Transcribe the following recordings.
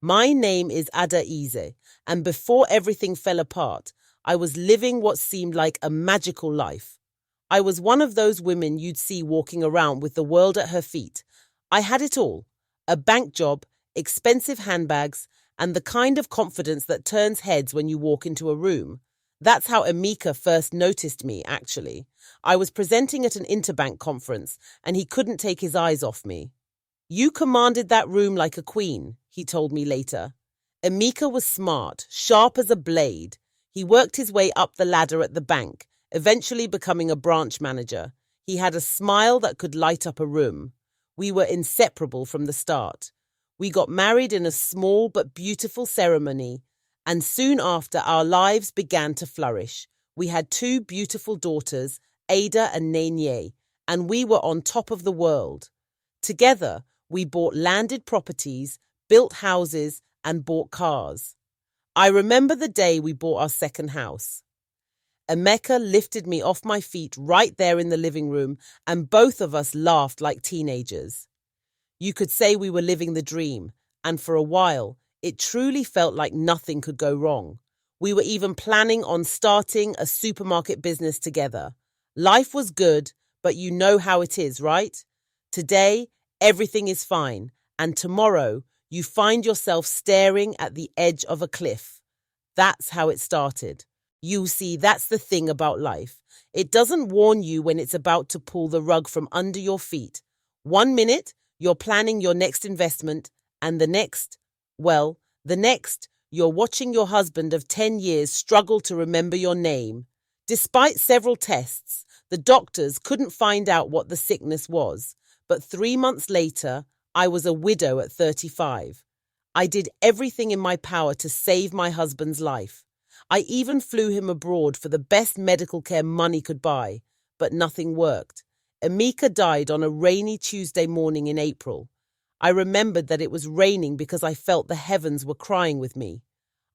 My name is Adaize, and before everything fell apart, I was living what seemed like a magical life. I was one of those women you'd see walking around with the world at her feet. I had it all: a bank job, expensive handbags, and the kind of confidence that turns heads when you walk into a room. That's how Emeka first noticed me, actually. I was presenting at an interbank conference, and he couldn't take his eyes off me. "You commanded that room like a queen," he told me later. Emeka was smart, sharp as a blade. He worked his way up the ladder at the bank, eventually becoming a branch manager. He had a smile that could light up a room. We were inseparable from the start. We got married in a small but beautiful ceremony, and soon after our lives began to flourish. We had two beautiful daughters, Ada and Nene, and we were on top of the world. Together, we bought landed properties, built houses, and bought cars. I remember the day we bought our second house. Emeka lifted me off my feet right there in the living room, and both of us laughed like teenagers. You could say we were living the dream, and for a while, it truly felt like nothing could go wrong. We were even planning on starting a supermarket business together. Life was good, but you know how it is, right? Today, everything is fine, and tomorrow, you find yourself staring at the edge of a cliff. That's how it started. You see, that's the thing about life. It doesn't warn you when it's about to pull the rug from under your feet. One minute, you're planning your next investment, and the next, you're watching your husband of 10 years struggle to remember your name. Despite several tests, the doctors couldn't find out what the sickness was. But 3 months later, I was a widow at 35. I did everything in my power to save my husband's life. I even flew him abroad for the best medical care money could buy, but nothing worked. Emeka died on a rainy Tuesday morning in April. I remembered that it was raining because I felt the heavens were crying with me.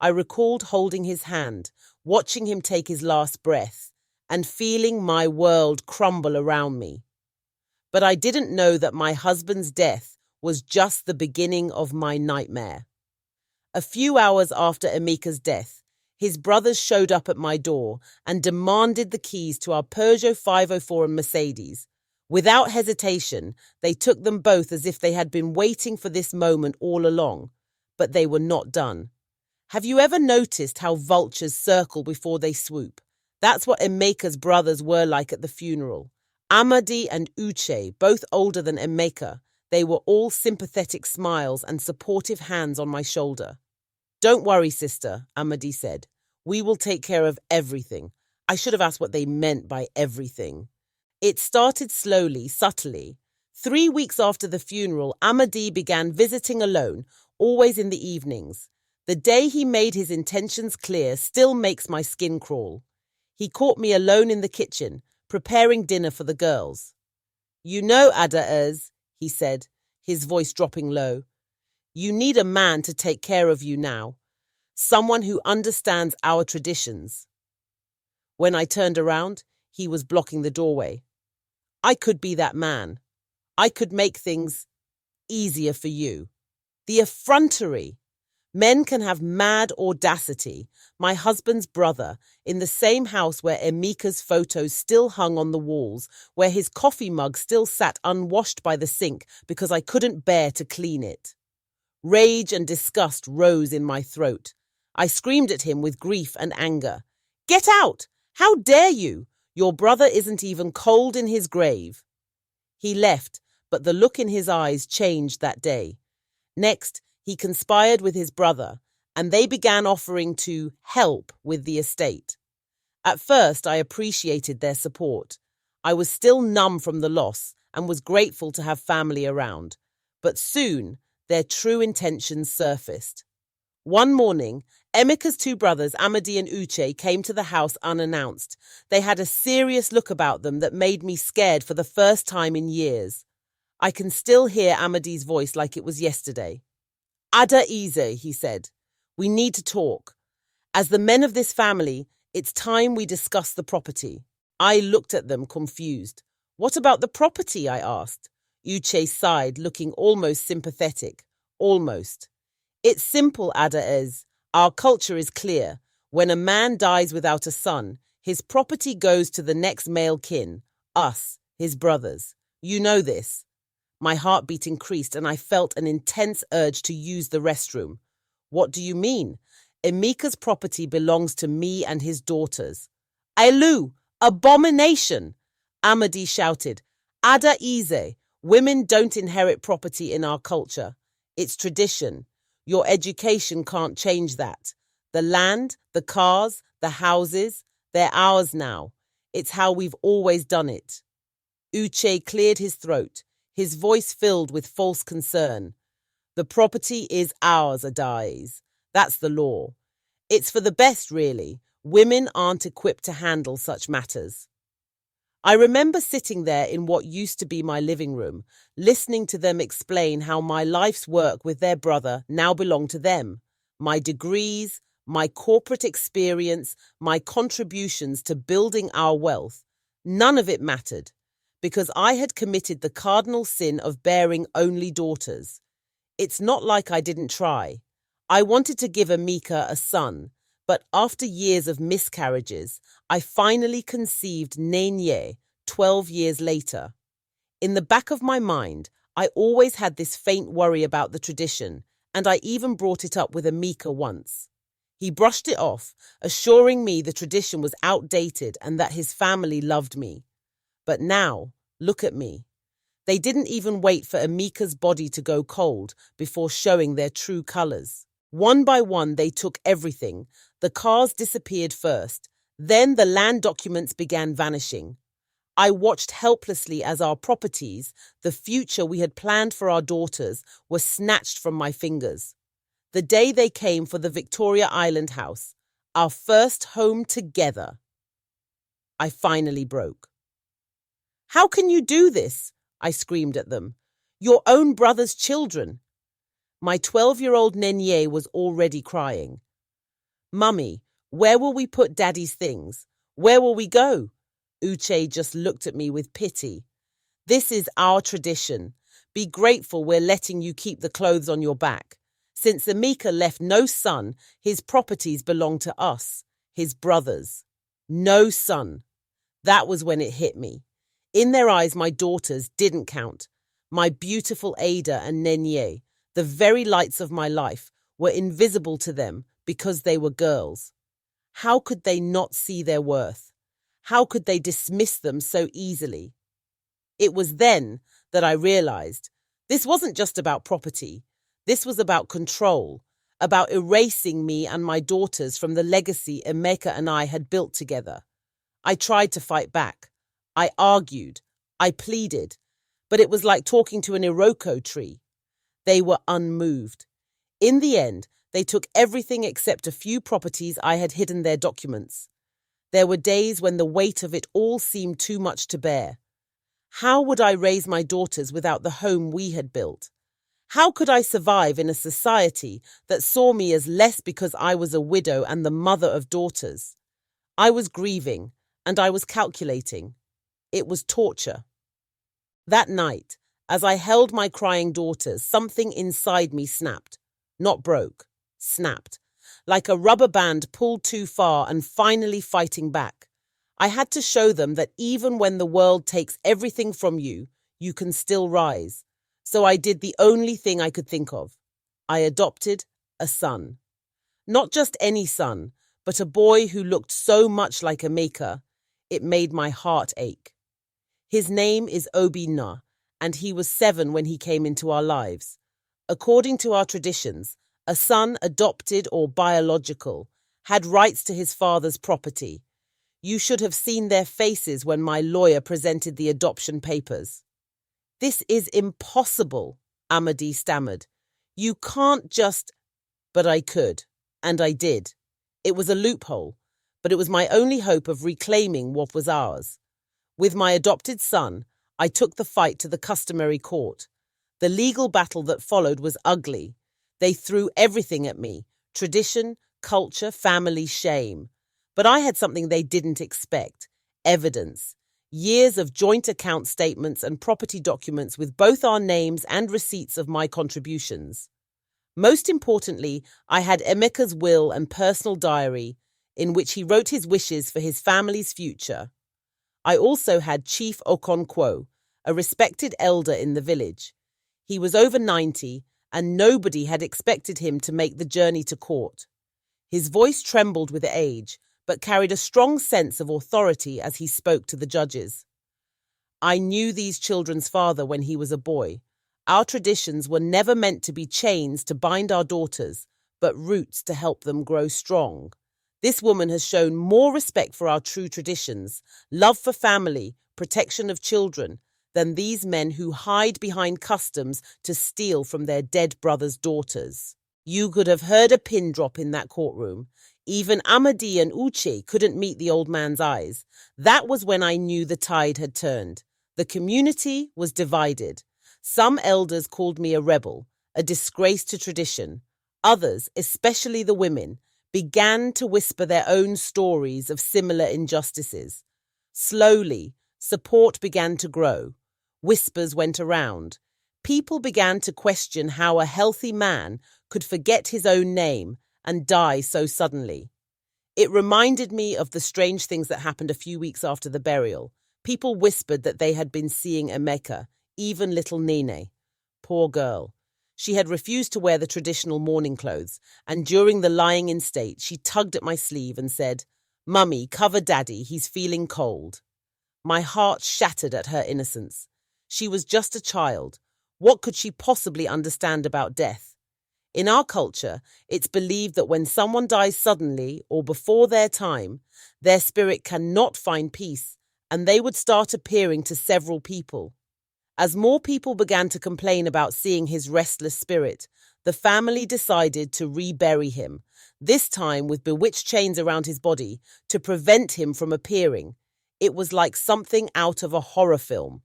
I recalled holding his hand, watching him take his last breath, and feeling my world crumble around me. But I didn't know that my husband's death was just the beginning of my nightmare. A few hours after Emeka's death, his brothers showed up at my door and demanded the keys to our Peugeot 504 and Mercedes. Without hesitation, they took them both as if they had been waiting for this moment all along. But they were not done. Have you ever noticed how vultures circle before they swoop? That's what Emeka's brothers were like at the funeral. Amadi and Uche, both older than Emeka, they were all sympathetic smiles and supportive hands on my shoulder. "Don't worry, sister," Amadi said. "We will take care of everything." I should have asked what they meant by everything. It started slowly, subtly. 3 weeks after the funeral, Amadi began visiting alone, always in the evenings. The day he made his intentions clear still makes my skin crawl. He caught me alone in the kitchen, preparing dinner for the girls. "You know, Adaez," he said, his voice dropping low, "you need a man to take care of you now. Someone who understands our traditions." When I turned around, he was blocking the doorway. "I could be that man. I could make things easier for you." The effrontery! Men can have mad audacity. My husband's brother, in the same house where Emeka's photos still hung on the walls, where his coffee mug still sat unwashed by the sink because I couldn't bear to clean it. Rage and disgust rose in my throat. I screamed at him with grief and anger. "Get out! How dare you? Your brother isn't even cold in his grave." He left, but the look in his eyes changed that day. Next, he conspired with his brother, and they began offering to help with the estate. At first, I appreciated their support. I was still numb from the loss and was grateful to have family around. But soon, their true intentions surfaced. One morning, Emeka's two brothers, Amadi and Uche, came to the house unannounced. They had a serious look about them that made me scared for the first time in years. I can still hear Amadi's voice like it was yesterday. "Adaize," he said, "we need to talk. As the men of this family, it's time we discuss the property." I looked at them confused. "What about the property?" I asked. Uche sighed, looking almost sympathetic. "Almost. It's simple, Ada is. Our culture is clear. When a man dies without a son, his property goes to the next male kin, us, his brothers. You know this. My heartbeat increased and I felt an intense urge to use the restroom. What do you mean? Emeka's property belongs to me and his daughters. Ailu! Abomination! Amadi shouted. Ada Ize, women don't inherit property in our culture. It's tradition. Your education can't change that. The land, the cars, the houses, they're ours now. It's how we've always done it. Uche cleared his throat, his voice filled with false concern. The property is ours, Adais. That's the law. It's for the best, really. Women aren't equipped to handle such matters. I remember sitting there in what used to be my living room, listening to them explain how my life's work with their brother now belonged to them. My degrees, my corporate experience, my contributions to building our wealth, none of it mattered, because I had committed the cardinal sin of bearing only daughters. It's not like I didn't try. I wanted to give Emeka a son, but after years of miscarriages, I finally conceived Nenye 12 years later. In the back of my mind, I always had this faint worry about the tradition, and I even brought it up with Emeka once. He brushed it off, assuring me the tradition was outdated and that his family loved me. But now, look at me. They didn't even wait for Emeka's body to go cold before showing their true colors. One by one, they took everything. The cars disappeared first. Then the land documents began vanishing. I watched helplessly as our properties, the future we had planned for our daughters, were snatched from my fingers. The day they came for the Victoria Island house, our first home together, I finally broke. How can you do this? I screamed at them. Your own brother's children. My 12-year-old Nenye was already crying. Mummy, where will we put Daddy's things? Where will we go? Uche just looked at me with pity. This is our tradition. Be grateful we're letting you keep the clothes on your back. Since Emeka left no son, his properties belong to us, his brothers. No son. That was when it hit me. In their eyes, my daughters didn't count. My beautiful Ada and Nenye, the very lights of my life, were invisible to them because they were girls. How could they not see their worth? How could they dismiss them so easily? It was then that I realized this wasn't just about property. This was about control, about erasing me and my daughters from the legacy Emeka and I had built together. I tried to fight back. I argued. I pleaded. But it was like talking to an Iroko tree. They were unmoved. In the end, they took everything except a few properties I had hidden their documents. There were days when the weight of it all seemed too much to bear. How would I raise my daughters without the home we had built? How could I survive in a society that saw me as less because I was a widow and the mother of daughters? I was grieving, and I was calculating. It was torture. That night, as I held my crying daughters, something inside me snapped. Not broke, snapped. Like a rubber band pulled too far and finally fighting back. I had to show them that even when the world takes everything from you, you can still rise. So I did the only thing I could think of. I adopted a son. Not just any son, but a boy who looked so much like Emeka, it made my heart ache. His name is Obinna, and he was 7 when he came into our lives. According to our traditions, a son, adopted or biological, had rights to his father's property. You should have seen their faces when my lawyer presented the adoption papers. This is impossible, Amadi stammered. You can't just... But I could, and I did. It was a loophole, but it was my only hope of reclaiming what was ours. With my adopted son, I took the fight to the customary court. The legal battle that followed was ugly. They threw everything at me: tradition, culture, family, shame. But I had something they didn't expect: evidence. Years of joint account statements and property documents with both our names and receipts of my contributions. Most importantly, I had Emeka's will and personal diary in which he wrote his wishes for his family's future. I also had Chief Okonkwo, a respected elder in the village. He was over 90, and nobody had expected him to make the journey to court. His voice trembled with age, but carried a strong sense of authority as he spoke to the judges. I knew these children's father when he was a boy. Our traditions were never meant to be chains to bind our daughters, but roots to help them grow strong. This woman has shown more respect for our true traditions, love for family, protection of children, than these men who hide behind customs to steal from their dead brothers' daughters. You could have heard a pin drop in that courtroom. Even Amadi and Uche couldn't meet the old man's eyes. That was when I knew the tide had turned. The community was divided. Some elders called me a rebel, a disgrace to tradition. Others, especially the women, began to whisper their own stories of similar injustices. Slowly, support began to grow. Whispers went around. People began to question how a healthy man could forget his own name and die so suddenly. It reminded me of the strange things that happened a few weeks after the burial. People whispered that they had been seeing Emeka, even little Nene. Poor girl. She had refused to wear the traditional mourning clothes, and during the lying in state, she tugged at my sleeve and said, "Mummy, cover Daddy, he's feeling cold." My heart shattered at her innocence. She was just a child. What could she possibly understand about death? In our culture, it's believed that when someone dies suddenly or before their time, their spirit cannot find peace, and they would start appearing to several people. As more people began to complain about seeing his restless spirit, the family decided to rebury him, this time with bewitched chains around his body to prevent him from appearing. It was like something out of a horror film.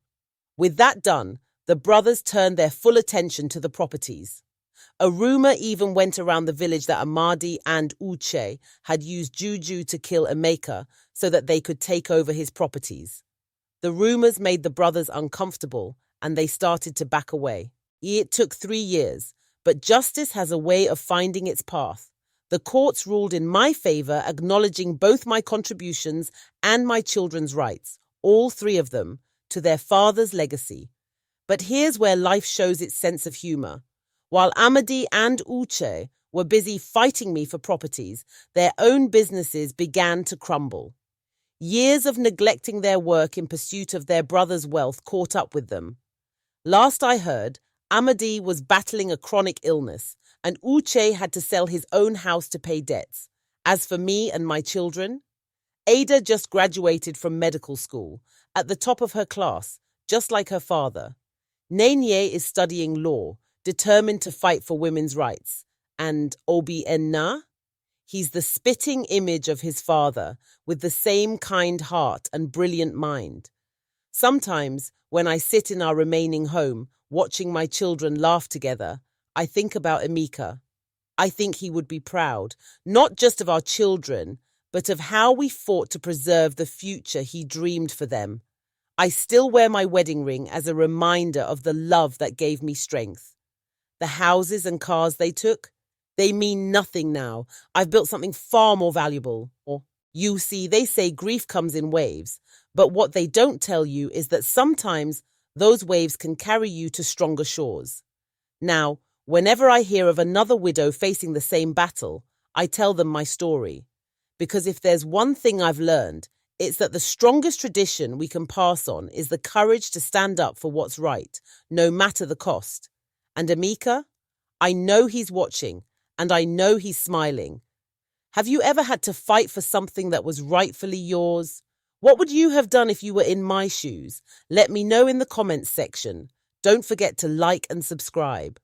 With that done, the brothers turned their full attention to the properties. A rumor even went around the village that Amadi and Uche had used juju to kill Emeka so that they could take over his properties. The rumors made the brothers uncomfortable, and they started to back away. It took 3 years, but justice has a way of finding its path. The courts ruled in my favor, acknowledging both my contributions and my children's rights, all 3 of them, to their father's legacy. But here's where life shows its sense of humor. While Amadi and Uche were busy fighting me for properties, their own businesses began to crumble. Years of neglecting their work in pursuit of their brother's wealth caught up with them. Last I heard, Amadi was battling a chronic illness, and Uche had to sell his own house to pay debts. As for me and my children, Ada just graduated from medical school, at the top of her class, just like her father. Nenye is studying law, determined to fight for women's rights. And Obienna? He's the spitting image of his father, with the same kind heart and brilliant mind. Sometimes, when I sit in our remaining home, watching my children laugh together, I think about Emeka. I think he would be proud, not just of our children, but of how we fought to preserve the future he dreamed for them. I still wear my wedding ring as a reminder of the love that gave me strength. The houses and cars they took, they mean nothing now. I've built something far more valuable. You see, they say grief comes in waves, but what they don't tell you is that sometimes those waves can carry you to stronger shores. Now, whenever I hear of another widow facing the same battle, I tell them my story. Because if there's one thing I've learned, it's that the strongest tradition we can pass on is the courage to stand up for what's right, no matter the cost. And Emeka, I know he's watching, and I know he's smiling. Have you ever had to fight for something that was rightfully yours? What would you have done if you were in my shoes? Let me know in the comments section. Don't forget to like and subscribe.